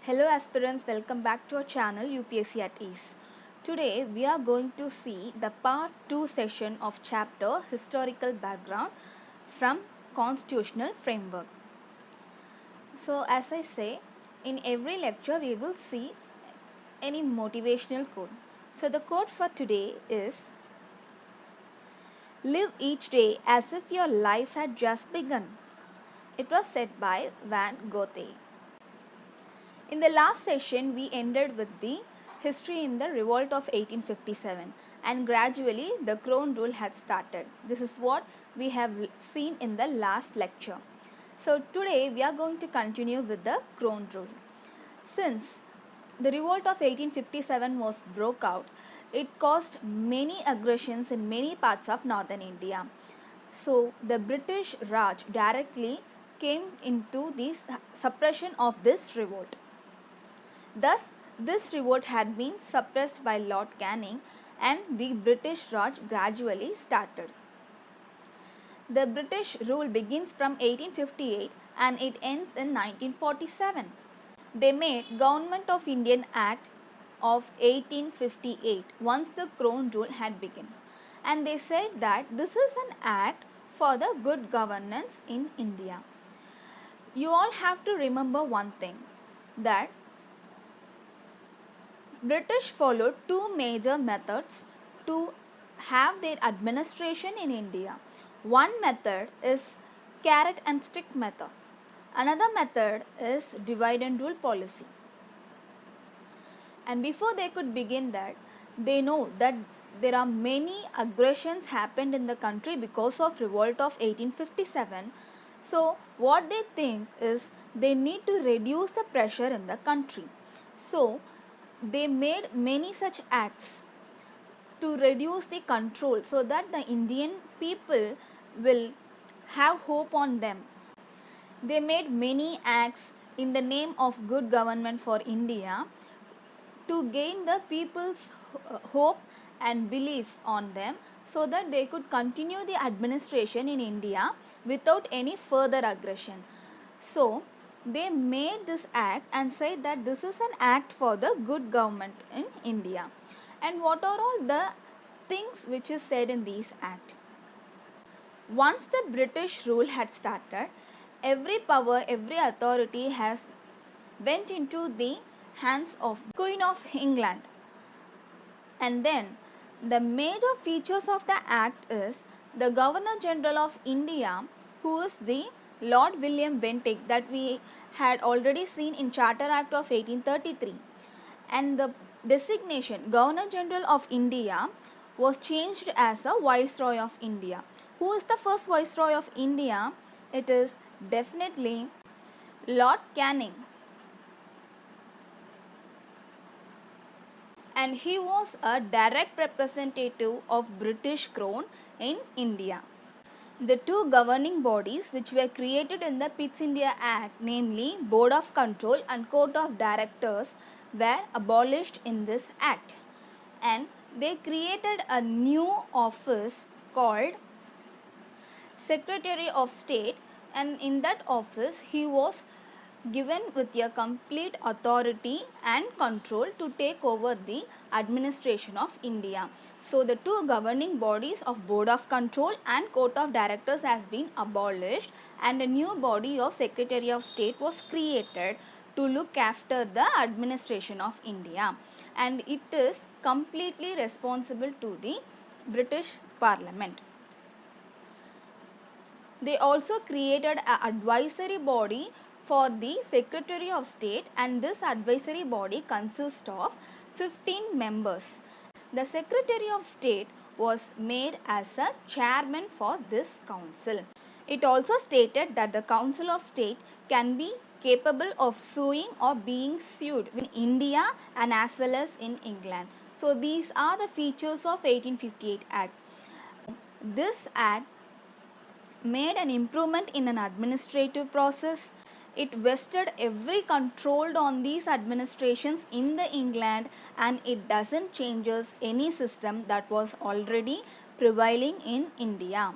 Hello aspirants, welcome back to our channel UPSC at Ease. Today we are going to see the part 2 session of chapter Historical Background from Constitutional Framework. So as I say, in every lecture we will see any motivational quote. So the quote for today is, "Live each day as if your life had just begun." It was said by Van Gogh. In the last session, we ended with the history in the revolt of 1857 and gradually the Crown Rule had started. This is what we have seen in the last lecture. So today we are going to continue with the Crown Rule. Since the revolt of 1857 was broke out, it caused many aggressions in many parts of northern India. So the British Raj directly came into the suppression of this revolt. Thus, this revolt had been suppressed by Lord Canning and the British Raj gradually started. The British rule begins from 1858 and it ends in 1947. They made Government of Indian Act of 1858 once the Crown Rule had begun, and they said that this is an act for the good governance in India. You all have to remember one thing, that British followed two major methods to have their administration in India. One method is carrot and stick method. Another method is divide and rule policy. And before they could begin that, they know that there are many aggressions happened in the country because of revolt of 1857. So what they think is they need to reduce the pressure in the country. So they made many such acts to reduce the control so that the Indian people will have hope on them. They made many acts in the name of good government for India to gain the people's hope and belief on them so that they could continue the administration in India without any further aggression. So they made this act and said that this is an act for the good government in India. And what are all the things which is said in this act? Once the British rule had started, every power, every authority has went into the hands of Queen of England. And then the major features of the act is the Governor General of India, who is the Lord William Bentinck that we had already seen in Charter Act of 1833, and the designation Governor General of India was changed as a Viceroy of India. Who is the first Viceroy of India? It is definitely Lord Canning, and he was a direct representative of British Crown in India. The two governing bodies which were created in the Pitt's India Act, namely Board of Control and Court of Directors, were abolished in this act, and they created a new office called Secretary of State, and in that office he was given with a complete authority and control to take over the administration of India. So the two governing bodies of Board of Control and Court of Directors has been abolished, and a new body of Secretary of State was created to look after the administration of India, and it is completely responsible to the British Parliament. They also created an advisory body for the Secretary of State, and this advisory body consists of 15 members. The Secretary of State was made as a chairman for this council. It also stated that the Council of State can be capable of suing or being sued in India and as well as in England. So these are the features of 1858 Act. This act made an improvement in an administrative process. It vested every control on these administrations in the England, and it doesn't changes any system that was already prevailing in India.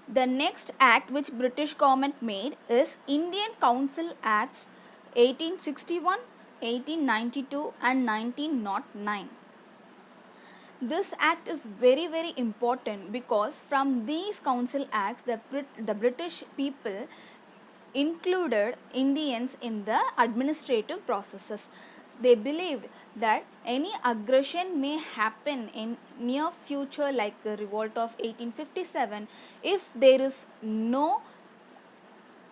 The next act which British government made is Indian Council Acts 1861, 1892 and 1909. This act is very important because from these council acts the British people included Indians in the administrative processes. They believed that any aggression may happen in near future like the revolt of 1857 if there is no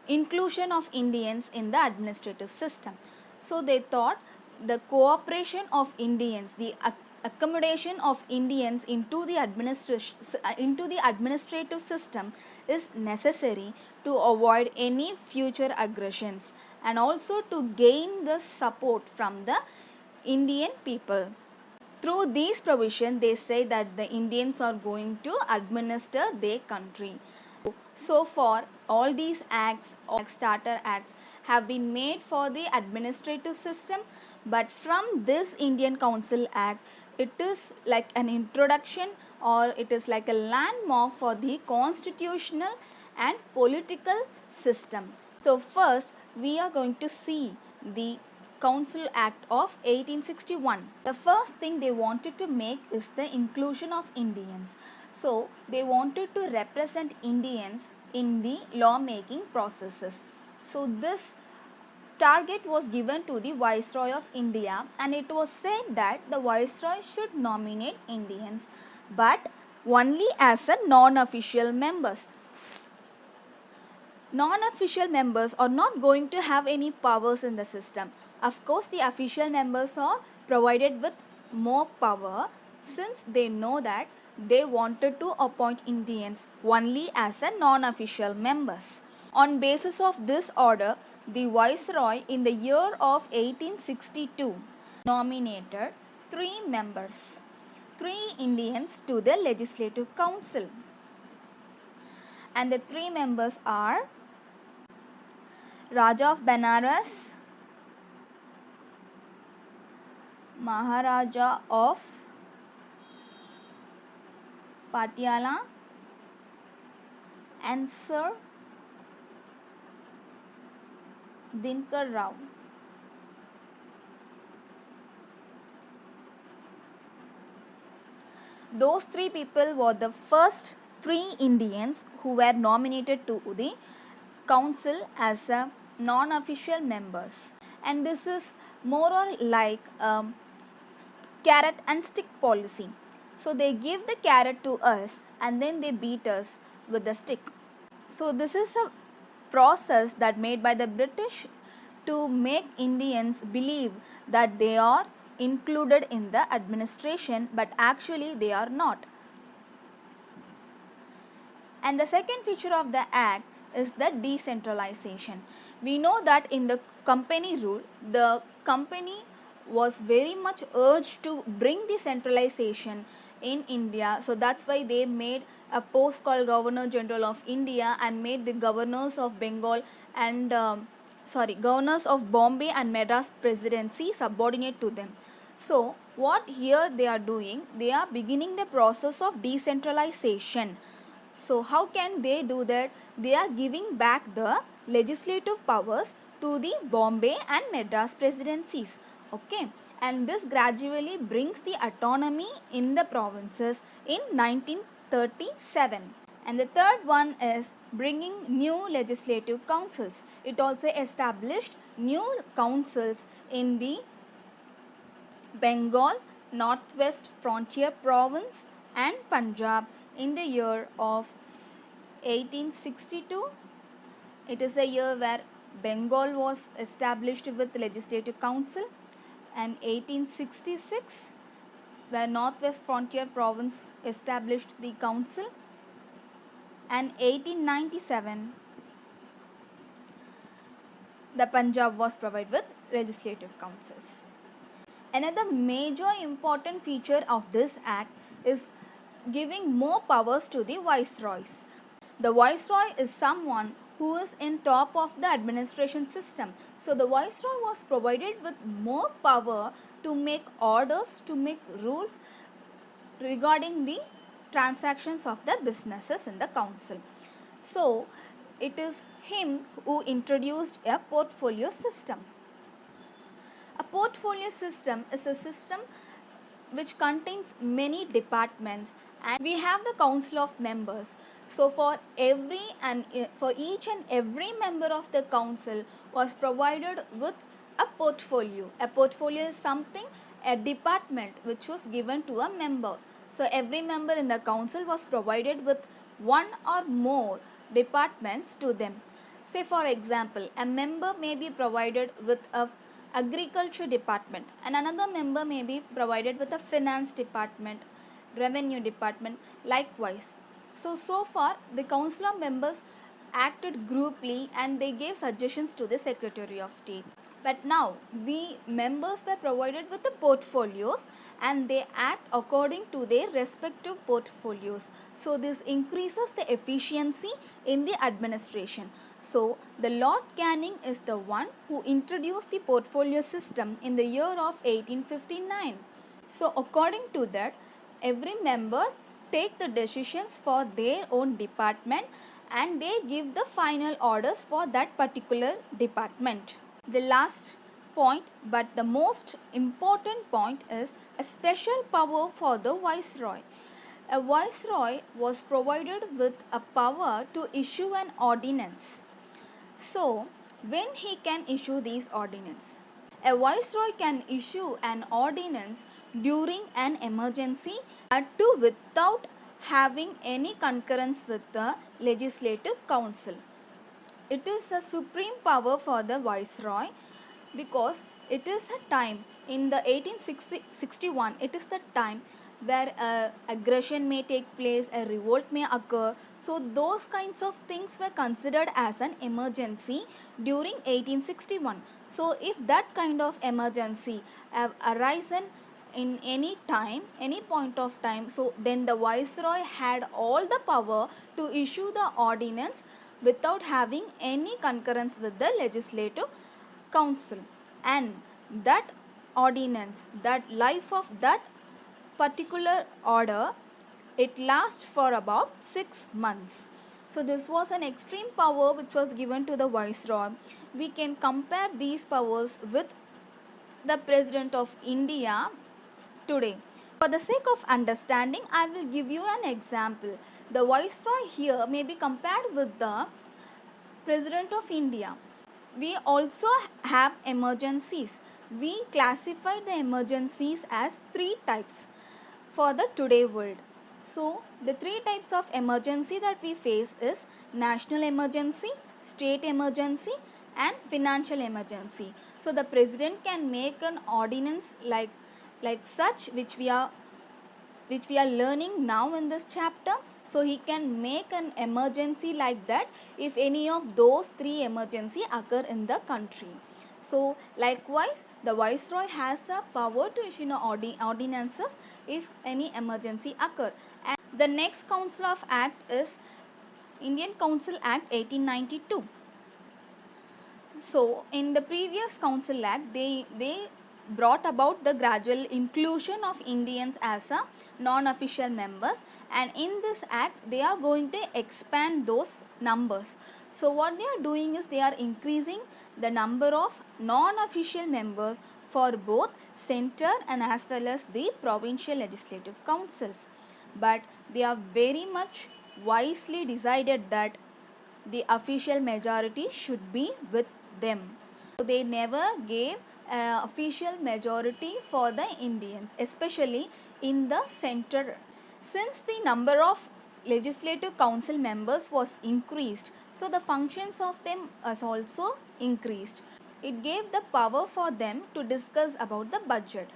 inclusion of Indians in the administrative system. So they thought the cooperation of Indians, the accommodation of Indians into the administrative system is necessary to avoid any future aggressions and also to gain the support from the Indian people. Through these provisions, they say that the Indians are going to administer their country. So far, all these acts or starter acts have been made for the administrative system, but from this Indian Council Act, it is like an introduction or it is like a landmark for the constitutional and political system. So first, we are going to see the Council Act of 1861. The first thing they wanted to make is the inclusion of Indians. So they wanted to represent Indians in the lawmaking processes. So this target was given to the Viceroy of India, and it was said that the Viceroy should nominate Indians but only as a non-official members. Non-official members are not going to have any powers in the system. Of course, the official members are provided with more power since they know that they wanted to appoint Indians only as a non-official members. On basis of this order, the Viceroy in the year of 1862 nominated 3 members, 3 Indians to the Legislative Council. And the 3 members are Raja of Benares, Maharaja of Patiala and Sir Dinkar Rao. Those 3 people were the first 3 Indians who were nominated to the council as a non-official members, and this is more or like carrot and stick policy. So they give the carrot to us and then they beat us with the stick. So this is a process that made by the British to make Indians believe that they are included in the administration, but actually they are not. And the second feature of the act is the decentralization. We know that in the company rule, the company was very much urged to bring the centralization in India. So that's why they made a post called Governor General of India and made the governors of Bengal and governors of Bombay and Madras Presidency subordinate to them. So what here they are doing, they are beginning the process of decentralization. So how can they do that? They are giving back the legislative powers to the Bombay and Madras presidencies. Okay, and this gradually brings the autonomy in the provinces in 1937. And the third one is bringing new legislative councils. It also established new councils in the Bengal, Northwest Frontier Province and Punjab in the year of 1862. It is the year where Bengal was established with Legislative Council, and 1866 where Northwest Frontier Province established the council, and 1897 the Punjab was provided with legislative councils. Another major important feature of this act is giving more powers to the viceroys. The viceroy is someone who is in top of the administration system. So the viceroy was provided with more power to make orders, to make rules regarding the transactions of the businesses in the council. So it is him who introduced a portfolio system. portfolio system is a system which contains many departments, and we have the council of members. So for each and every member of the council was provided with a portfolio. A portfolio is something, a department which was given to a member. So every member in the council was provided with one or more departments to them. Say for example, a member may be provided with a agriculture department, and another member may be provided with a finance department, revenue department, likewise. So far the council of members acted grouply and they gave suggestions to the Secretary of State. But now the members were provided with the portfolios and they act according to their respective portfolios. So this increases the efficiency in the administration. So the Lord Canning is the one who introduced the portfolio system in the year of 1859. So according to that, every member take the decisions for their own department and they give the final orders for that particular department. The last point, but the most important point, is a special power for the viceroy. A viceroy was provided with a power to issue an ordinance. So, when he can issue these ordinances? A viceroy can issue an ordinance during an emergency to without having any concurrence with the legislative council. It is a supreme power for the viceroy because it is a time in the 1861, it is the time where aggression may take place, a revolt may occur. So those kinds of things were considered as an emergency during 1861. So if that kind of emergency have arisen in any time, any point of time, so then the viceroy had all the power to issue the ordinance without having any concurrence with the legislative council. And that ordinance, that life of that particular order, it lasts for about 6 months. So this was an extreme power which was given to the viceroy. We can compare these powers with the President of India today. For the sake of understanding, I will give you an example. The viceroy here may be compared with the President of India. We also have emergencies. We classify the emergencies as 3 types for the today world. So the 3 types of emergency that we face is national emergency, state emergency, and financial emergency. So the president can make an ordinance like such which we are learning now in this chapter. So he can make an emergency like that if any of those 3 emergency occur in the country. So likewise, the viceroy has a power to issue ordinances if any emergency occur. And the next Council of Act is Indian Council Act 1892. So in the previous Council Act, they brought about the gradual inclusion of Indians as a non-official members, and in this act they are going to expand those numbers. So what they are doing is they are increasing the number of non-official members for both center and as well as the provincial legislative councils. But they are very much wisely decided that the official majority should be with them. So they never gave official majority for the Indians, especially in the center. Since the number of legislative council members was increased, so the functions of them was also increased. It gave the power for them to discuss about the budget.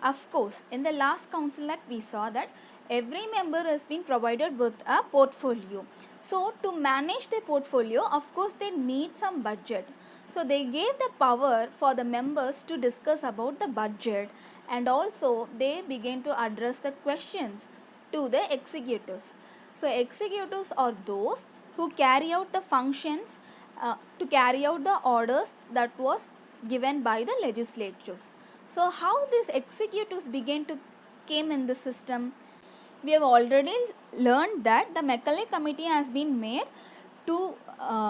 Of course, in the last Council Act we saw that every member has been provided with a portfolio. So to manage the portfolio, of course they need some budget. So they gave the power for the members to discuss about the budget, and also they began to address the questions to the executives. So executives are those who carry out the functions to carry out the orders that was given by the legislatures. So how these executives began to came in the system? We have already learned that the Macaulay Committee has been made to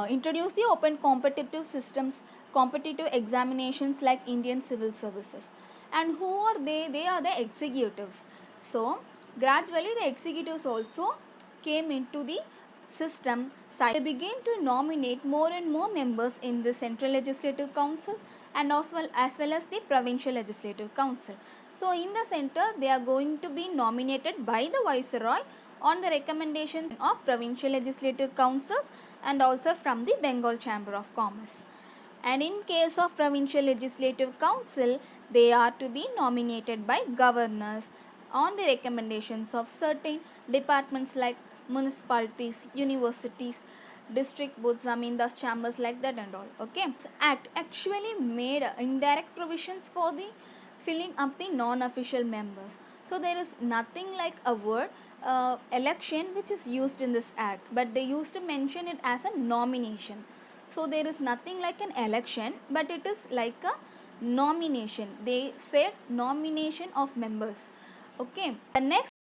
introduce the open competitive systems competitive examinations like Indian Civil Services. And who are they? They are the executives. So gradually the executives also came into the system. They began to nominate more and more members in the Central Legislative Council and as well as the Provincial Legislative Council. So in the center they are going to be nominated by the Viceroy on the recommendations of Provincial Legislative Councils and also from the Bengal Chamber of Commerce. And in case of Provincial Legislative Council, they are to be nominated by governors on the recommendations of certain departments like municipalities, universities, district boards, Zamindars chambers like that and all. Okay. This act actually made indirect provisions for the filling up the non-official members. So there is nothing like a word election which is used in this act, but they used to mention it as a nomination. So there is nothing like an election, but it is like a nomination. They said nomination of members. Okay. The next